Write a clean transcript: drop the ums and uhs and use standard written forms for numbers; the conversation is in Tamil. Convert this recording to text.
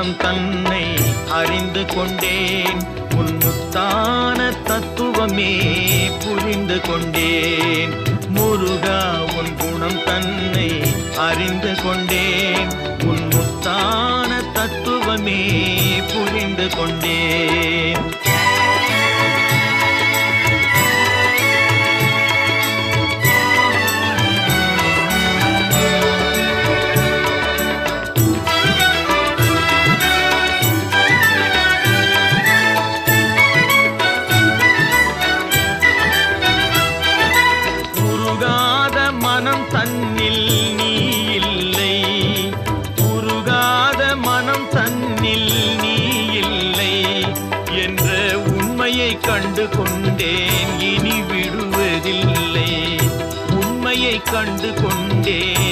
குணம் தன்னை அறிந்து கொண்டேன். உன் முத்தான தத்துவமே புரிந்து கொண்டேன். முருகா உன் குணம் தன்னை அறிந்து கொண்டேன். உன் முத்தான தத்துவமே புரிந்து கொண்டேன். மனம் தன்னில் நீ இல்லை, உருகாத மனம் தன்னில் நீ இல்லை என்ற உண்மையை கண்டு கொண்டேன். இனி விடுவதில்லை, உண்மையை கண்டு கொண்டேன்.